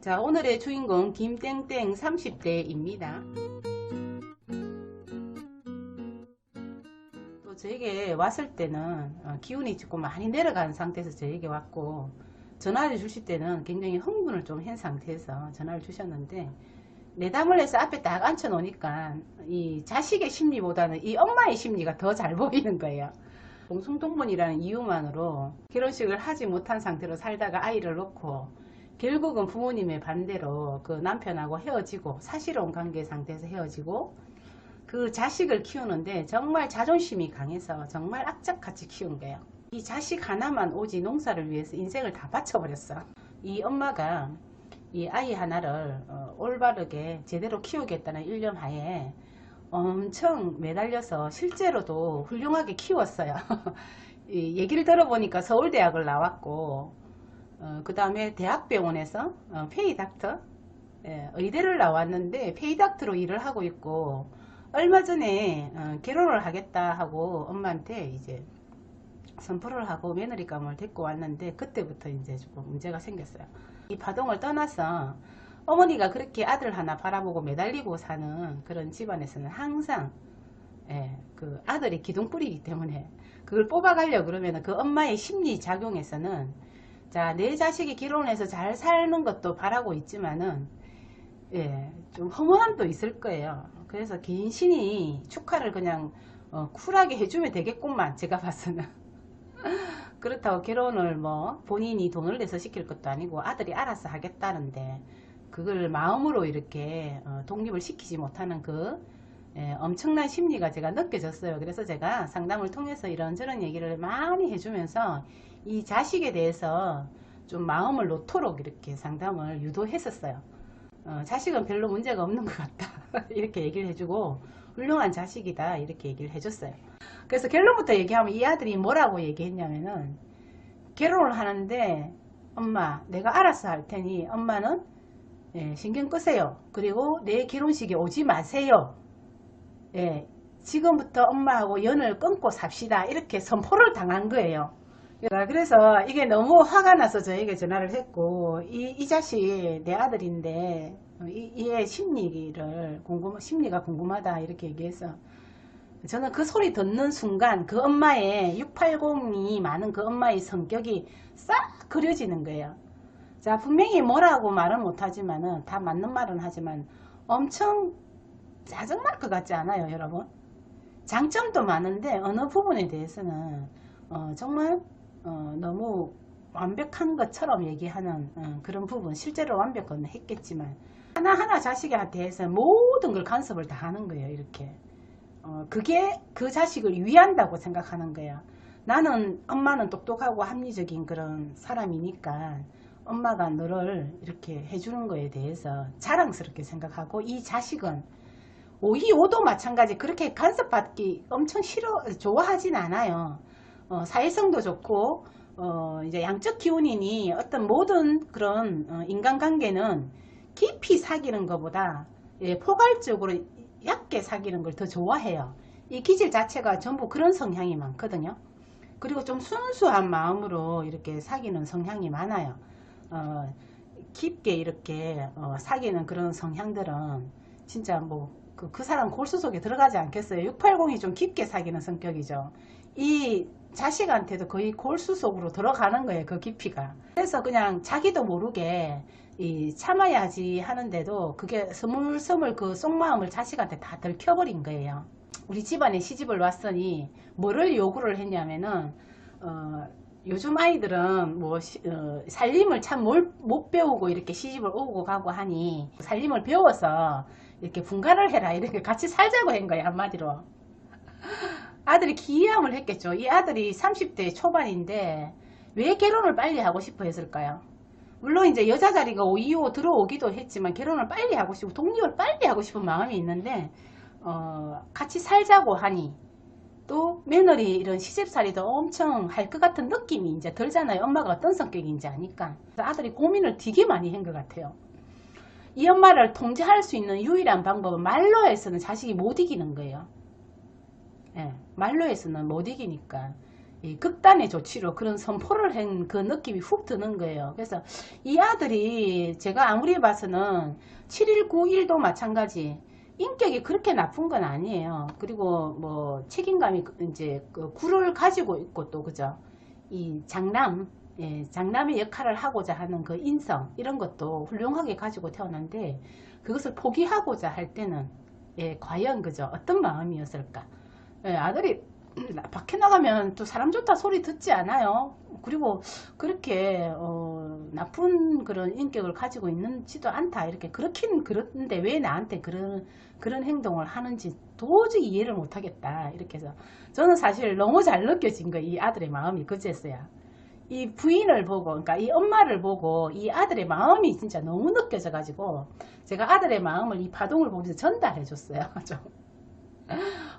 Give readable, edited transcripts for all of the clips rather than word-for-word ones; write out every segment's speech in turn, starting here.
자, 오늘의 주인공 김땡땡 30대입니다. 또 저에게 왔을 때는 기운이 조금 많이 내려간 상태에서 저에게 왔고, 전화를 주실 때는 굉장히 흥분을 좀 한 상태에서 전화를 주셨는데, 내담을 해서 앞에 딱 앉혀 놓으니까 이 자식의 심리보다는 이 엄마의 심리가 더 잘 보이는 거예요. 공중동본이라는 이유만으로 결혼식을 하지 못한 상태로 살다가 아이를 놓고 결국은 부모님의 반대로 그 남편하고 헤어지고 사실혼 관계 상태에서 헤어지고 그 자식을 키우는데 정말 자존심이 강해서 정말 악착같이 키운 거예요. 이 자식 하나만 오지 농사를 위해서 인생을 다 바쳐버렸어. 이 엄마가 이 아이 하나를 올바르게 제대로 키우겠다는 일념 하에 엄청 매달려서 실제로도 훌륭하게 키웠어요. 이 얘기를 들어보니까 서울대학을 나왔고 그 다음에 대학병원에서 페이닥터 의대를 나왔는데 페이닥터로 일을 하고 있고, 얼마 전에 결혼을 하겠다 하고 엄마한테 이제 선포를 하고 며느리감을 데리고 왔는데, 그때부터 이제 조금 문제가 생겼어요. 이 파동을 떠나서 어머니가 그렇게 아들 하나 바라보고 매달리고 사는 그런 집안에서는 항상 그 아들이 기둥뿌리이기 때문에 그걸 뽑아가려고 그러면 그 엄마의 심리 작용에서는, 자, 내 자식이 결혼해서 잘 사는 것도 바라고 있지만은 좀 허무함도 있을 거예요. 그래서 괜신이 축하를 그냥 쿨하게 해주면 되겠구만, 제가 봐서는. 그렇다고 결혼을 뭐 본인이 돈을 내서 시킬 것도 아니고 아들이 알아서 하겠다는데 그걸 마음으로 이렇게 독립을 시키지 못하는 그 엄청난 심리가 제가 느껴졌어요. 그래서 제가 상담을 통해서 이런저런 얘기를 많이 해주면서 이 자식에 대해서 좀 마음을 놓도록 이렇게 상담을 유도했었어요. 자식은 별로 문제가 없는 것 같다 이렇게 얘기를 해주고, 훌륭한 자식이다 이렇게 얘기를 해줬어요. 그래서 결론부터 얘기하면 이 아들이 뭐라고 얘기했냐면은, 결혼을 하는데 엄마 내가 알아서 할 테니 엄마는 신경 끄세요. 그리고 내 결혼식에 오지 마세요. 지금부터 엄마하고 연을 끊고 삽시다 이렇게 선포를 당한 거예요. 그래서 이게 너무 화가 나서 저에게 전화를 했고, 이 자식 내 아들인데 이의 심리가 궁금하다 이렇게 얘기해서, 저는 그 소리 듣는 순간 그 엄마의 680이 많은 그 엄마의 성격이 싹 그려지는 거예요. 자, 분명히 뭐라고 말은 못하지만은, 다 맞는 말은 하지만 엄청 짜증날 것 같지 않아요, 여러분? 장점도 많은데 어느 부분에 대해서는 정말 너무 완벽한 것처럼 얘기하는 그런 부분, 실제로 완벽은 했겠지만 하나하나 자식에 대해서 모든 걸 간섭을 다 하는 거예요. 이렇게 그게 그 자식을 위한다고 생각하는 거예요. 나는 엄마는 똑똑하고 합리적인 그런 사람이니까 엄마가 너를 이렇게 해주는 거에 대해서 자랑스럽게 생각하고, 이 자식은 오도 마찬가지 그렇게 간섭받기 엄청 좋아하진 않아요. 사회성도 좋고 이제 양적 기운이니 어떤 모든 그런 인간관계는 깊이 사귀는 것보다 포괄적으로 얕게 사귀는 걸 더 좋아해요. 이 기질 자체가 전부 그런 성향이 많거든요. 그리고 좀 순수한 마음으로 이렇게 사귀는 성향이 많아요. 깊게 이렇게 사귀는 그런 성향들은 진짜 뭐 그 사람 골수 속에 들어가지 않겠어요. 680이 좀 깊게 사귀는 성격이죠. 이 자식한테도 거의 골수 속으로 들어가는 거예요, 그 깊이가. 그래서 그냥 자기도 모르게 참아야지 하는데도 그게 스물스물 그 속마음을 자식한테 다 들켜버린 거예요. 우리 집안에 시집을 왔으니 뭐를 요구를 했냐면은, 요즘 아이들은 뭐 살림을 참 못 배우고 이렇게 시집을 오고 가고 하니, 살림을 배워서 이렇게 분가를 해라 이렇게 같이 살자고 한 거예요, 한마디로. 아들이 기이함을 했겠죠. 이 아들이 30대 초반인데 왜 결혼을 빨리 하고 싶어 했을까요? 물론 이제 여자 자리가 2호 들어오기도 했지만 결혼을 빨리 하고 싶고 독립을 빨리 하고 싶은 마음이 있는데, 같이 살자고 하니 또 며느리 이런 시집살이도 엄청 할 것 같은 느낌이 이제 들잖아요. 엄마가 어떤 성격인지 아니까. 그래서 아들이 고민을 되게 많이 한 것 같아요. 이 엄마를 통제할 수 있는 유일한 방법은 말로 해서는 자식이 못 이기는 거예요. 말로 해서는 못 이기니까 이 극단의 조치로 그런 선포를 한 그 느낌이 훅 드는 거예요. 그래서 이 아들이 제가 아무리 봐서는 7일, 9일도 마찬가지 인격이 그렇게 나쁜 건 아니에요. 그리고 뭐 책임감이 이제 그 구를 가지고 있고 또 그죠. 이 장남, 예, 장남의 역할을 하고자 하는 그 인성 이런 것도 훌륭하게 가지고 태어난데 그것을 포기하고자 할 때는 예, 과연 그죠 어떤 마음이었을까. 예, 아들이 밖에 나가면 또 사람 좋다 소리 듣지 않아요. 그리고 그렇게 나쁜 그런 인격을 가지고 있는지도 않다. 이렇게 그렇긴 그런데 왜 나한테 그런 행동을 하는지 도저히 이해를 못하겠다. 이렇게 해서 저는 사실 너무 잘 느껴진 거예요. 이 아들의 마음이 그제서야. 이 부인을 보고, 그러니까 이 엄마를 보고 이 아들의 마음이 진짜 너무 느껴져 가지고 제가 아들의 마음을 이 파동을 보면서 전달해 줬어요. 좀.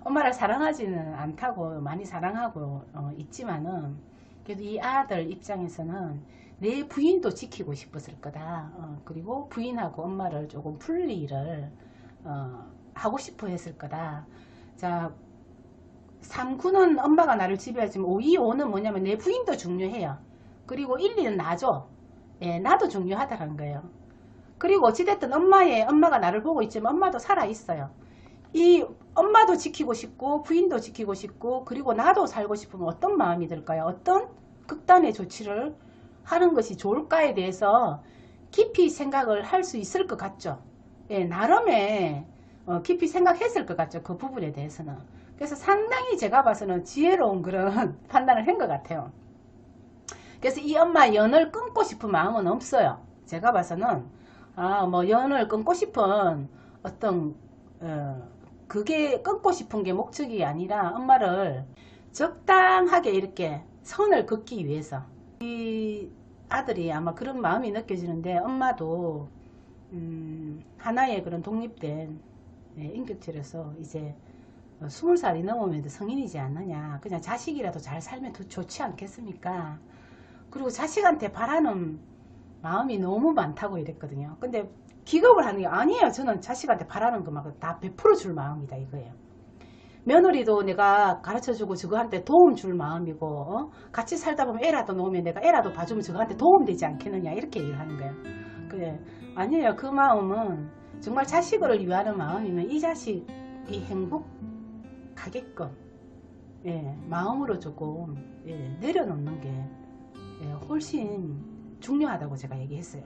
엄마를 사랑하지는 않다고 많이 사랑하고 있지만은 그래도 이 아들 입장에서는 내 부인도 지키고 싶었을 거다. 그리고 부인하고 엄마를 조금 분리를 하고 싶어 했을 거다. 자, 3구는 엄마가 나를 지배하지만 5, 2, 5는 뭐냐면 내 부인도 중요해요. 그리고 1, 2는 나죠. 예, 나도 중요하다는 거예요. 그리고 어찌됐든 엄마가 나를 보고 있지만 엄마도 살아있어요. 이 엄마도 지키고 싶고 부인도 지키고 싶고 그리고 나도 살고 싶으면 어떤 마음이 들까요? 어떤 극단의 조치를 하는 것이 좋을까에 대해서 깊이 생각을 할 수 있을 것 같죠. 예, 나름의 깊이 생각했을 것 같죠. 그 부분에 대해서는. 그래서 상당히 제가 봐서는 지혜로운 그런 판단을 한 것 같아요. 그래서 이 엄마 연을 끊고 싶은 마음은 없어요. 제가 봐서는 뭐 연을 끊고 싶은 어떤 그게 끊고 싶은 게 목적이 아니라 엄마를 적당하게 이렇게 선을 긋기 위해서 이 아들이 아마 그런 마음이 느껴지는데 엄마도 하나의 그런 독립된 인격체로서 이제 20살이 넘으면 성인이지 않느냐. 그냥 자식이라도 잘 살면 더 좋지 않겠습니까? 그리고 자식한테 바라는 마음이 너무 많다고 이랬거든요. 근데 기겁을 하는 게 아니에요. 저는 자식한테 바라는 것만 다 100% 줄 마음이다 이거예요. 며느리도 내가 가르쳐주고 저거한테 도움 줄 마음이고 같이 살다 보면 애라도 놓으면 내가 애라도 봐주면 저거한테 도움 되지 않겠느냐 이렇게 얘기를 하는 거예요. 그래 아니에요. 그 마음은 정말 자식을 위하는 마음이면 이 자식이 행복하게끔 예, 마음으로 조금 내려놓는 게 훨씬 중요하다고 제가 얘기했어요.